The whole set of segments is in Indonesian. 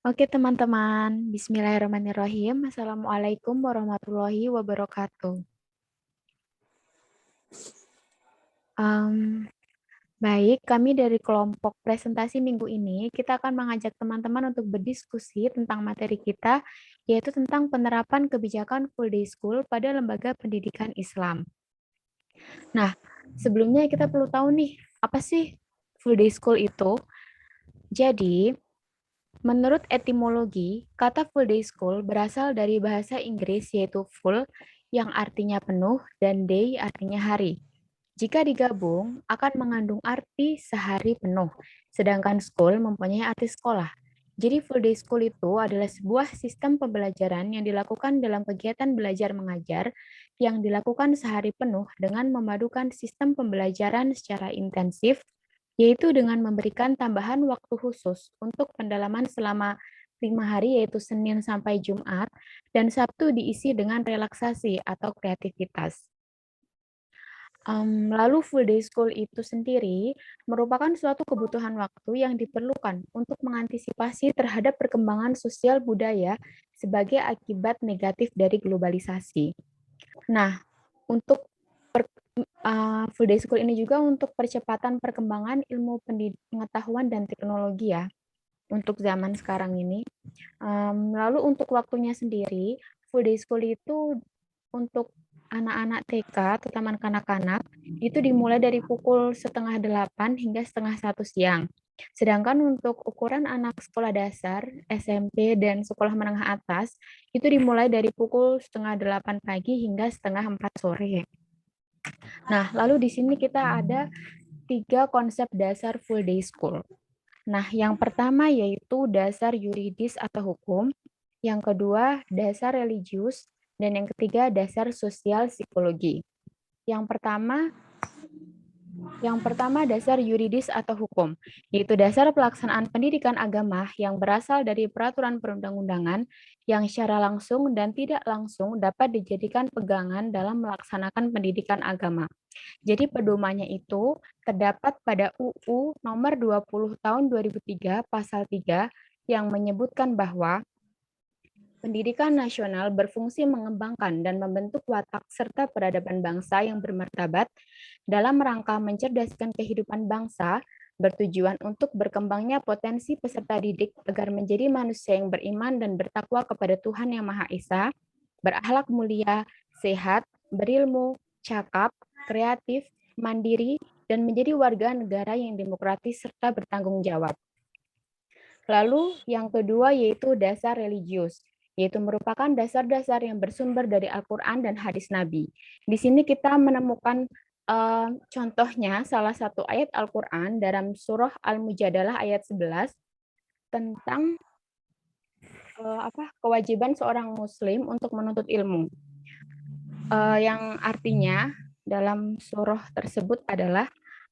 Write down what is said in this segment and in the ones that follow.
Oke teman-teman, Bismillahirrahmanirrahim. Assalamualaikum warahmatullahi wabarakatuh. Em, Baik, kami dari kelompok presentasi minggu ini, kita akan mengajak teman-teman untuk berdiskusi tentang materi kita, yaitu tentang penerapan kebijakan full day school pada lembaga pendidikan Islam. Nah, sebelumnya kita perlu tahu nih, apa sih full day school itu? Jadi, menurut etimologi, kata full day school berasal dari bahasa Inggris yaitu full yang artinya penuh dan day artinya hari. Jika digabung, akan mengandung arti sehari penuh, sedangkan school mempunyai arti sekolah. Jadi full day school itu adalah sebuah sistem pembelajaran yang dilakukan dalam kegiatan belajar mengajar yang dilakukan sehari penuh dengan memadukan sistem pembelajaran secara intensif, yaitu dengan memberikan tambahan waktu khusus untuk pendalaman selama 5 hari, yaitu Senin sampai Jumat, dan Sabtu diisi dengan relaksasi atau kreativitas. Lalu full day school itu sendiri merupakan suatu kebutuhan waktu yang diperlukan untuk mengantisipasi terhadap perkembangan sosial budaya sebagai akibat negatif dari globalisasi. Nah, untuk full day school ini juga untuk percepatan perkembangan ilmu pengetahuan dan teknologi ya, untuk zaman sekarang ini. Lalu untuk waktunya sendiri, full day school itu untuk anak-anak TK, terutama kanak-kanak, itu dimulai dari pukul setengah 8 hingga setengah 1 siang. Sedangkan untuk ukuran anak sekolah dasar, SMP, dan sekolah menengah atas, itu dimulai dari pukul setengah 8 pagi hingga setengah 4 sore. Nah, lalu di sini kita ada 3 konsep dasar full day school. Nah, yang pertama yaitu dasar yuridis atau hukum, yang kedua dasar religius, dan yang ketiga dasar sosial psikologi. Yang pertama dasar yuridis atau hukum, yaitu dasar pelaksanaan pendidikan agama yang berasal dari peraturan perundang-undangan yang secara langsung dan tidak langsung dapat dijadikan pegangan dalam melaksanakan pendidikan agama. Jadi pedomannya itu terdapat pada UU nomor 20 tahun 2003 pasal 3 yang menyebutkan bahwa pendidikan nasional berfungsi mengembangkan dan membentuk watak serta peradaban bangsa yang bermartabat dalam rangka mencerdaskan kehidupan bangsa, bertujuan untuk berkembangnya potensi peserta didik agar menjadi manusia yang beriman dan bertakwa kepada Tuhan Yang Maha Esa, berakhlak mulia, sehat, berilmu, cakap, kreatif, mandiri, dan menjadi warga negara yang demokratis serta bertanggung jawab. Lalu yang kedua yaitu dasar religius, yaitu merupakan dasar-dasar yang bersumber dari Al-Quran dan hadis Nabi. Di sini kita menemukan contohnya salah satu ayat Al-Quran dalam surah Al-Mujadalah ayat 11 tentang kewajiban seorang muslim untuk menuntut ilmu. Yang artinya dalam surah tersebut adalah,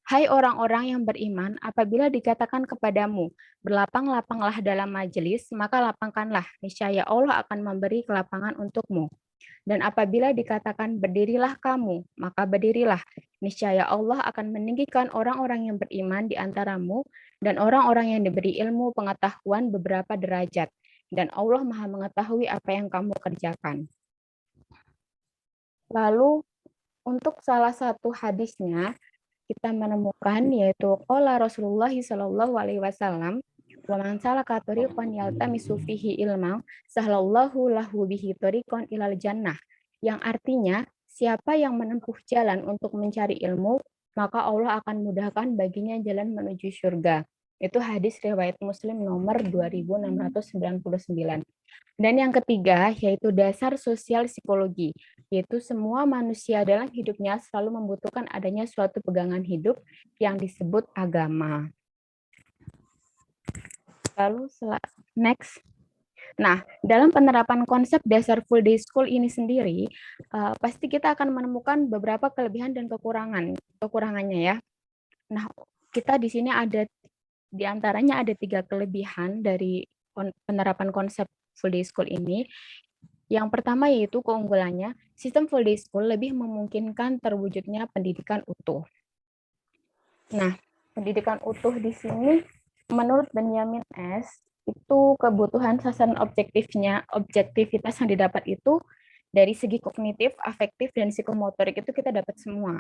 hai orang-orang yang beriman, apabila dikatakan kepadamu, berlapang-lapanglah dalam majelis, maka lapangkanlah, niscaya Allah akan memberi kelapangan untukmu. Dan apabila dikatakan berdirilah kamu, maka berdirilah, niscaya Allah akan meninggikan orang-orang yang beriman di antaramu dan orang-orang yang diberi ilmu pengetahuan beberapa derajat. Dan Allah Maha mengetahui apa yang kamu kerjakan. Lalu untuk salah satu hadisnya kita menemukan yaitu qala Rasulullah sallallahu alaihi wasallam, wa man salaka tariqan yaltamisu fihi ilman sahlallahu lahu bihi tariqan ilal jannah, yang artinya siapa yang menempuh jalan untuk mencari ilmu maka Allah akan mudahkan baginya jalan menuju surga. Itu hadis riwayat Muslim nomor 2699. Dan yang ketiga, yaitu dasar sosial psikologi, yaitu semua manusia dalam hidupnya selalu membutuhkan adanya suatu pegangan hidup yang disebut agama. Lalu, next. Nah, dalam penerapan konsep dasar full day school ini sendiri, pasti kita akan menemukan beberapa kelebihan dan kekurangannya ya. Nah, kita di sini ada, di antaranya ada 3 kelebihan dari penerapan konsep full day school ini. Yang pertama yaitu keunggulannya, sistem full day school lebih memungkinkan terwujudnya pendidikan utuh. Nah, pendidikan utuh di sini menurut Benjamin S. itu kebutuhan sasaran objektivitas yang didapat itu dari segi kognitif, afektif, dan psikomotorik itu kita dapat semua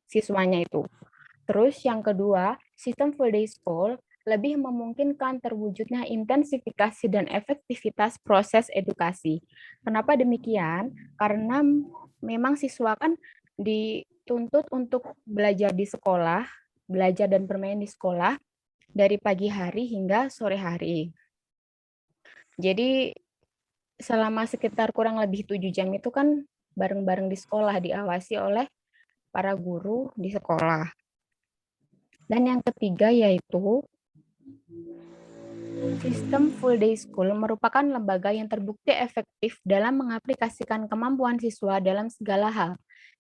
siswanya itu. Terus yang kedua, sistem full day school lebih memungkinkan terwujudnya intensifikasi dan efektivitas proses edukasi. Kenapa demikian? Karena memang siswa kan dituntut untuk belajar di sekolah, belajar dan bermain di sekolah dari pagi hari hingga sore hari. Jadi selama sekitar kurang lebih 7 jam itu kan bareng-bareng di sekolah, diawasi oleh para guru di sekolah. Dan yang ketiga yaitu sistem full day school merupakan lembaga yang terbukti efektif dalam mengaplikasikan kemampuan siswa dalam segala hal.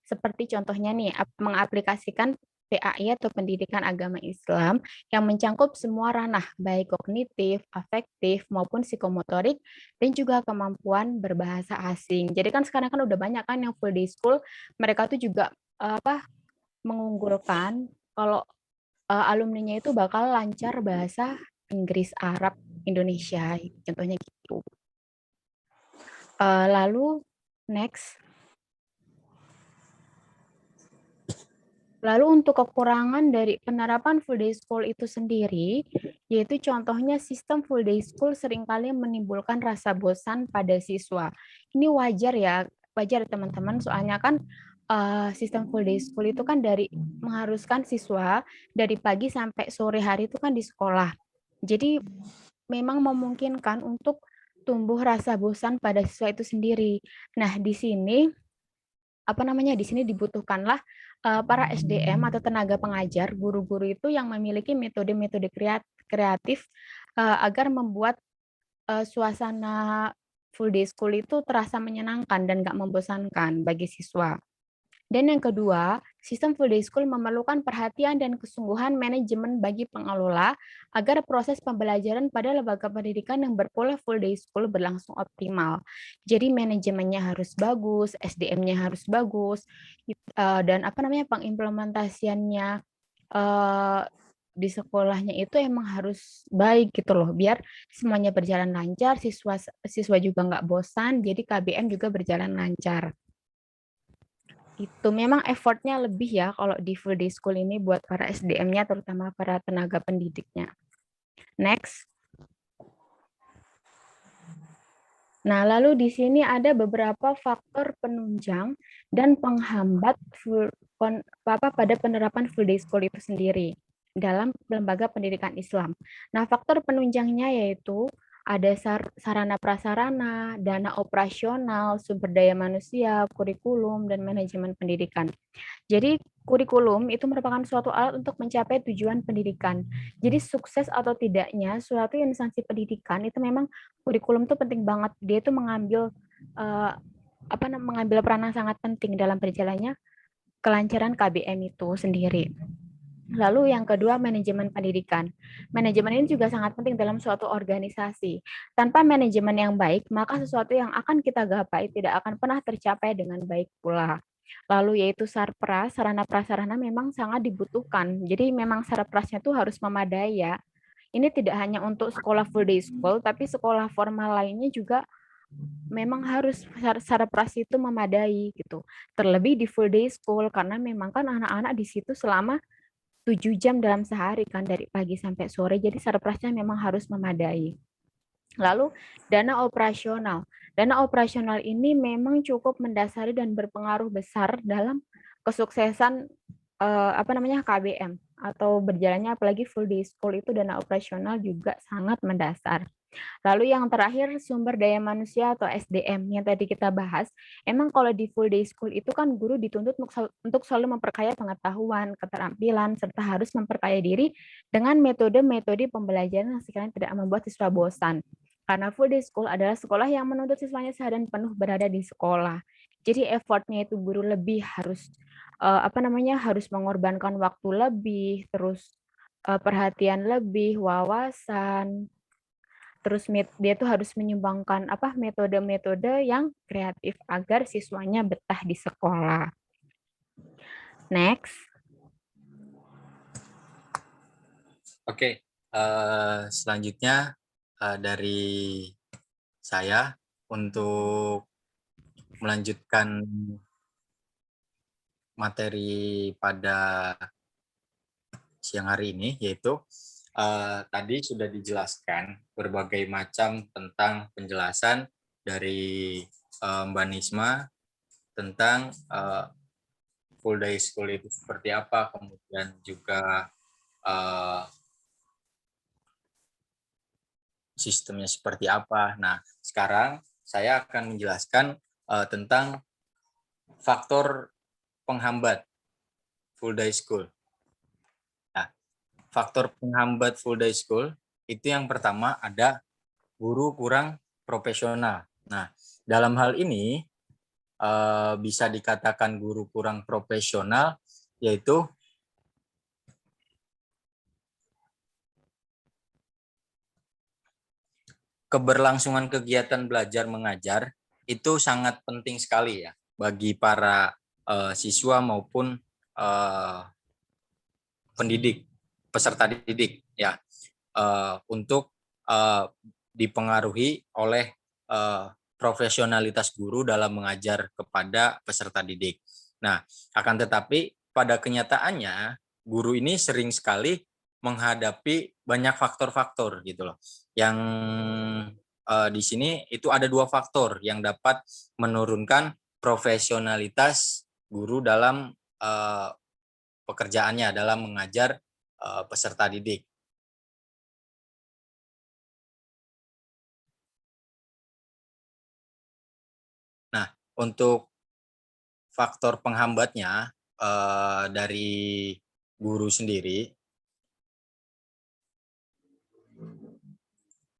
Seperti contohnya nih, mengaplikasikan PAI atau pendidikan agama Islam yang mencangkup semua ranah, baik kognitif, afektif, maupun psikomotorik, dan juga kemampuan berbahasa asing. Jadi kan sekarang kan udah banyak kan yang full day school, mereka tuh juga mengunggulkan kalau alumninya itu bakal lancar bahasa Inggris, Arab, Indonesia, contohnya gitu. Lalu next. Lalu untuk kekurangan dari penerapan full day school itu sendiri, yaitu contohnya sistem full day school seringkali menimbulkan rasa bosan pada siswa. Ini wajar teman-teman, soalnya kan sistem full day school itu kan mengharuskan siswa dari pagi sampai sore hari itu kan di sekolah. Jadi memang memungkinkan untuk tumbuh rasa bosan pada siswa itu sendiri. Nah, di sini dibutuhkanlah para SDM atau tenaga pengajar, guru-guru itu yang memiliki metode-metode kreatif agar membuat suasana full day school itu terasa menyenangkan dan nggak membosankan bagi siswa. Dan yang kedua, sistem full day school memerlukan perhatian dan kesungguhan manajemen bagi pengelola agar proses pembelajaran pada lembaga pendidikan yang berpola full day school berlangsung optimal. Jadi manajemennya harus bagus, SDM-nya harus bagus, dan pengimplementasiannya di sekolahnya itu emang harus baik gitu loh, biar semuanya berjalan lancar, siswa juga nggak bosan, jadi KBM juga berjalan lancar. Itu memang effortnya lebih ya kalau di full day school ini buat para SDM-nya, terutama para tenaga pendidiknya. Next. Nah, lalu di sini ada beberapa faktor penunjang dan penghambat pada penerapan full day school itu sendiri dalam lembaga pendidikan Islam. Nah, faktor penunjangnya yaitu ada sarana prasarana, dana operasional, sumber daya manusia, kurikulum, dan manajemen pendidikan. Jadi kurikulum itu merupakan suatu alat untuk mencapai tujuan pendidikan. Jadi sukses atau tidaknya suatu instansi pendidikan itu memang kurikulum itu penting banget. Dia itu mengambil mengambil peranan sangat penting dalam berjalannya kelancaran KBM itu sendiri. Lalu yang kedua, manajemen pendidikan. Manajemen ini juga sangat penting dalam suatu organisasi. Tanpa manajemen yang baik, maka sesuatu yang akan kita gapai tidak akan pernah tercapai dengan baik pula. Lalu yaitu sarpras, sarana prasarana memang sangat dibutuhkan. Jadi memang sarprasnya itu harus memadai ya. Ini tidak hanya untuk sekolah full day school, tapi sekolah formal lainnya juga memang harus sarpras itu memadai gitu. Terlebih di full day school karena memang kan anak-anak di situ selama 7 jam dalam sehari kan dari pagi sampai sore. Jadi sarprasnya memang harus memadai. Lalu dana operasional. Dana operasional ini memang cukup mendasari dan berpengaruh besar dalam kesuksesan KBM atau berjalannya apalagi full day school itu dana operasional juga sangat mendasar. Lalu yang terakhir sumber daya manusia atau SDM yang tadi kita bahas, emang kalau di full day school itu kan guru dituntut untuk selalu memperkaya pengetahuan, keterampilan, serta harus memperkaya diri dengan metode-metode pembelajaran yang sekiranya tidak membuat siswa bosan. Karena full day school adalah sekolah yang menuntut siswanya seharian penuh berada di sekolah. Jadi effortnya itu guru lebih harus harus mengorbankan waktu lebih, terus perhatian lebih, wawasan, terus dia tuh harus menyumbangkan metode-metode yang kreatif agar siswanya betah di sekolah. Next. Oke, selanjutnya dari saya untuk melanjutkan materi pada siang hari ini, yaitu tadi sudah dijelaskan berbagai macam tentang penjelasan dari Mbak Nisma tentang full day school itu seperti apa, kemudian juga sistemnya seperti apa. Nah, sekarang saya akan menjelaskan tentang faktor penghambat full day school. Nah, faktor penghambat full day school itu yang pertama ada guru kurang profesional. Nah, dalam hal ini bisa dikatakan guru kurang profesional, yaitu keberlangsungan kegiatan belajar mengajar itu sangat penting sekali ya bagi para siswa maupun pendidik, peserta didik ya, untuk dipengaruhi oleh profesionalitas guru dalam mengajar kepada peserta didik. Nah, akan tetapi pada kenyataannya guru ini sering sekali menghadapi banyak faktor-faktor gitu loh. Yang di sini itu ada 2 faktor yang dapat menurunkan profesionalitas guru dalam pekerjaannya dalam mengajar peserta didik. Nah, untuk faktor penghambatnya dari guru sendiri,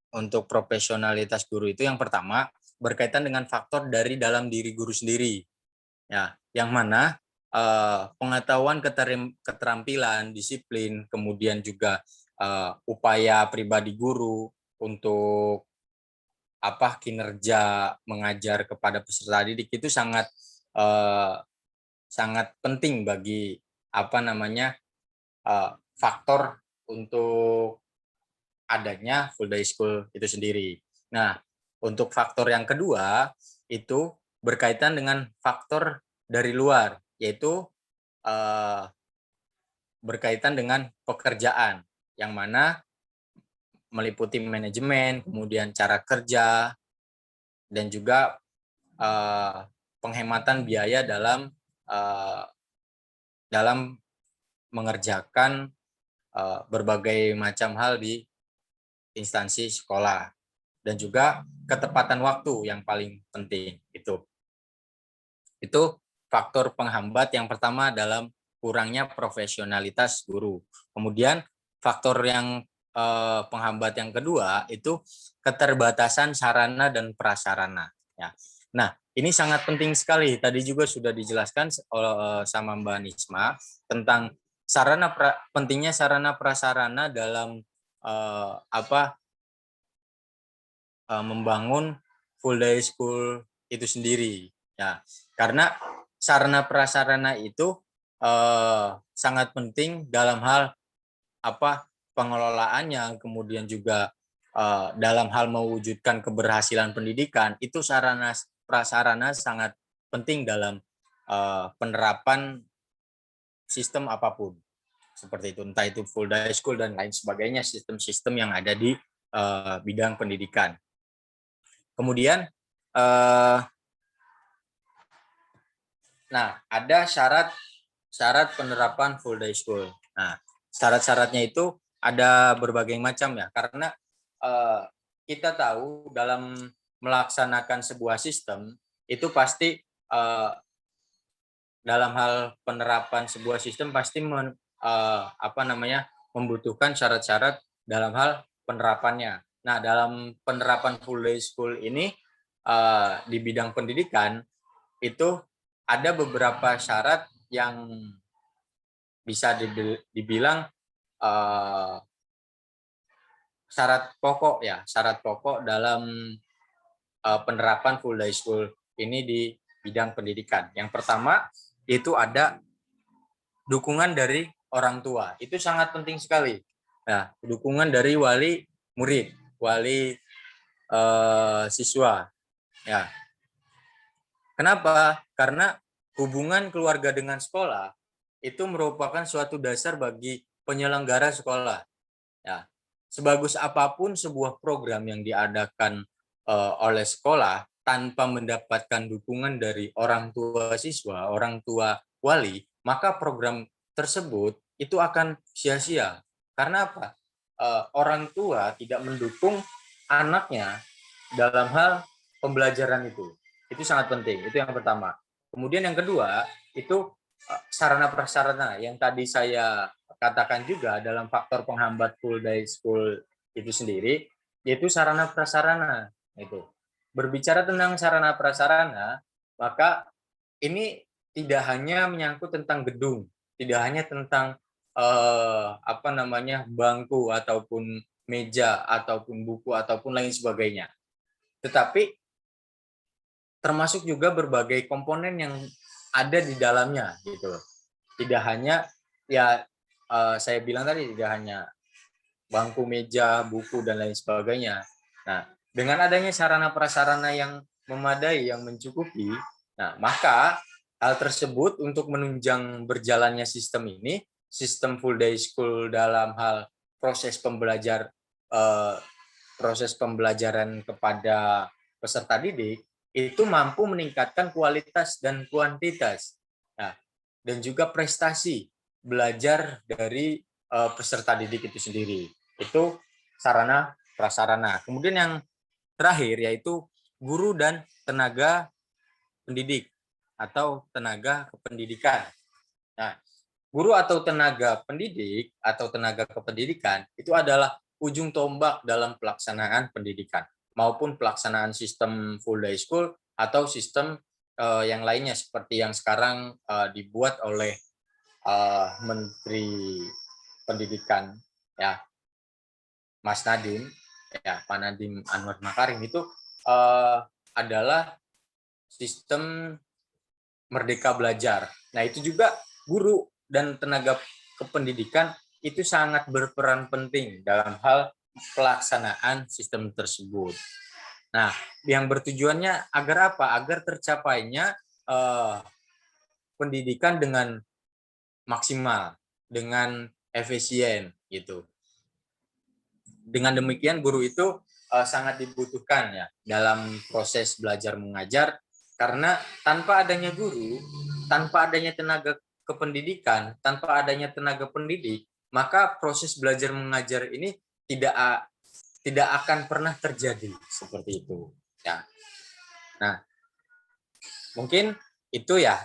untuk profesionalitas guru itu yang pertama berkaitan dengan faktor dari dalam diri guru sendiri, ya, yang mana pengetahuan, keterampilan, disiplin, kemudian juga upaya pribadi guru untuk kinerja mengajar kepada peserta didik itu sangat sangat penting bagi faktor untuk adanya full day school itu sendiri. Nah, untuk faktor yang kedua itu berkaitan dengan faktor dari luar, yaitu berkaitan dengan pekerjaan, yang mana meliputi manajemen, kemudian cara kerja, dan juga penghematan biaya dalam mengerjakan berbagai macam hal di instansi sekolah, dan juga ketepatan waktu yang paling penting. Itu faktor penghambat yang pertama dalam kurangnya profesionalitas guru. Kemudian faktor yang penghambat yang kedua itu keterbatasan sarana dan prasarana ya. Nah, ini sangat penting sekali. Tadi juga sudah dijelaskan sama Mbak Nisma tentang pentingnya sarana prasarana dalam membangun full day school itu sendiri ya. Karena sarana prasarana itu sangat penting dalam hal pengelolaannya, kemudian juga dalam hal mewujudkan keberhasilan pendidikan. Itu sarana prasarana sangat penting dalam penerapan sistem apapun seperti itu, entah itu full day school dan lain sebagainya, sistem-sistem yang ada di bidang pendidikan. Kemudian ada syarat penerapan full day school. Nah, syarat-syaratnya itu ada berbagai macam ya, karena kita tahu dalam melaksanakan sebuah sistem itu pasti dalam hal penerapan sebuah sistem pasti membutuhkan syarat-syarat dalam hal penerapannya. Nah, dalam penerapan full day school ini di bidang pendidikan itu ada beberapa syarat yang bisa dibilang syarat pokok dalam penerapan full day school ini di bidang pendidikan. Yang pertama itu ada dukungan dari orang tua. Itu sangat penting sekali. Nah, dukungan dari wali murid. wali siswa. Ya. Kenapa? Karena hubungan keluarga dengan sekolah itu merupakan suatu dasar bagi penyelenggara sekolah. Ya. Sebagus apapun sebuah program yang diadakan oleh sekolah tanpa mendapatkan dukungan dari orang tua siswa, orang tua wali, maka program tersebut itu akan sia-sia. Karena apa? Orang tua tidak mendukung anaknya dalam hal pembelajaran itu. Itu sangat penting. Itu yang pertama. Kemudian yang kedua, itu sarana prasarana yang tadi saya katakan juga dalam faktor penghambat full day school itu sendiri, yaitu sarana prasarana. Itu. Berbicara tentang sarana prasarana, maka ini tidak hanya menyangkut tentang gedung, tidak hanya tentang bangku ataupun meja ataupun buku ataupun lain sebagainya. Tetapi termasuk juga berbagai komponen yang ada di dalamnya gitu. Tidak hanya saya bilang tadi tidak hanya bangku, meja, buku dan lain sebagainya. Nah, dengan adanya sarana prasarana yang memadai, yang mencukupi, nah maka hal tersebut untuk menunjang berjalannya sistem ini, sistem full day school dalam hal proses pembelajaran kepada peserta didik itu mampu meningkatkan kualitas dan kuantitas. Nah, dan juga prestasi belajar dari peserta didik itu sendiri. Itu sarana prasarana. Kemudian yang terakhir yaitu guru dan tenaga pendidik atau tenaga kependidikan. Nah, guru atau tenaga pendidik atau tenaga kependidikan itu adalah ujung tombak dalam pelaksanaan pendidikan maupun pelaksanaan sistem full day school atau sistem yang lainnya seperti yang sekarang dibuat oleh Menteri Pendidikan ya Mas Nadiem ya Pak Nadiem Anwar Makarim itu adalah sistem Merdeka Belajar. Nah, itu juga guru dan tenaga kependidikan itu sangat berperan penting dalam hal pelaksanaan sistem tersebut. Nah, yang bertujuannya agar apa? Agar tercapainya pendidikan dengan maksimal, dengan efisien gitu. Dengan demikian guru itu sangat dibutuhkan ya dalam proses belajar mengajar karena tanpa adanya guru, tanpa adanya tenaga kependidikan, tanpa adanya tenaga pendidik, maka proses belajar mengajar ini tidak akan pernah terjadi seperti itu ya. Nah, mungkin itu ya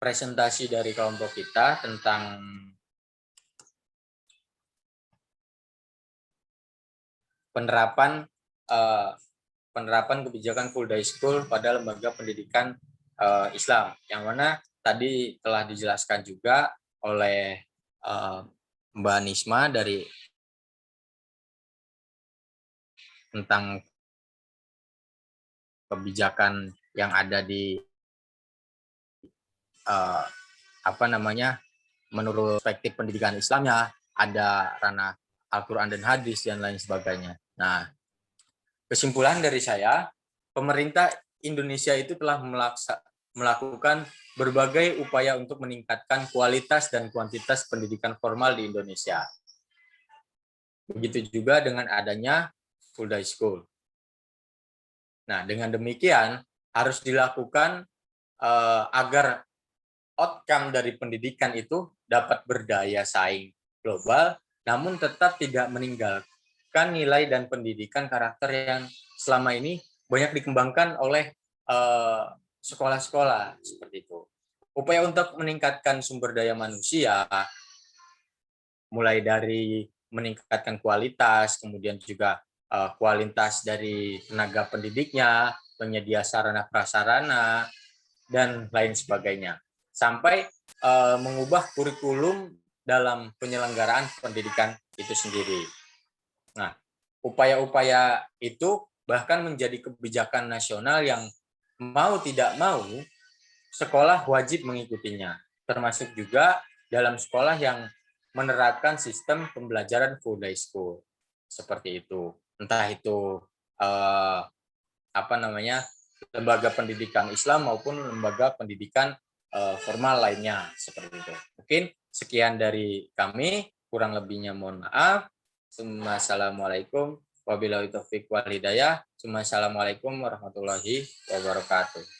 presentasi dari kelompok kita tentang penerapan kebijakan full day school pada lembaga pendidikan Islam, yang mana tadi telah dijelaskan juga oleh Mbak Nisma dari tentang kebijakan yang ada di menurut perspektif pendidikan Islamnya, ada ranah Al-Quran dan hadis dan lain sebagainya. Nah, kesimpulan dari saya, pemerintah Indonesia itu telah melakukan berbagai upaya untuk meningkatkan kualitas dan kuantitas pendidikan formal di Indonesia. Begitu juga dengan adanya full day school. Nah, dengan demikian harus dilakukan agar outcome dari pendidikan itu dapat berdaya saing global, namun tetap tidak meninggalkan nilai dan pendidikan karakter yang selama ini banyak dikembangkan oleh sekolah-sekolah seperti itu. Upaya untuk meningkatkan sumber daya manusia, mulai dari meningkatkan kualitas, kemudian juga kualitas dari tenaga pendidiknya, penyedia sarana prasarana, dan lain sebagainya. Sampai mengubah kurikulum dalam penyelenggaraan pendidikan itu sendiri. Nah, upaya-upaya itu bahkan menjadi kebijakan nasional yang mau tidak mau sekolah wajib mengikutinya. Termasuk juga dalam sekolah yang menerapkan sistem pembelajaran full day school seperti itu. Entah itu lembaga pendidikan Islam maupun lembaga pendidikan formal lainnya seperti itu. Mungkin sekian dari kami, kurang lebihnya mohon maaf. Assalamualaikum wabillahi taufiq wal hidayah. Assalamualaikum warahmatullahi wabarakatuh.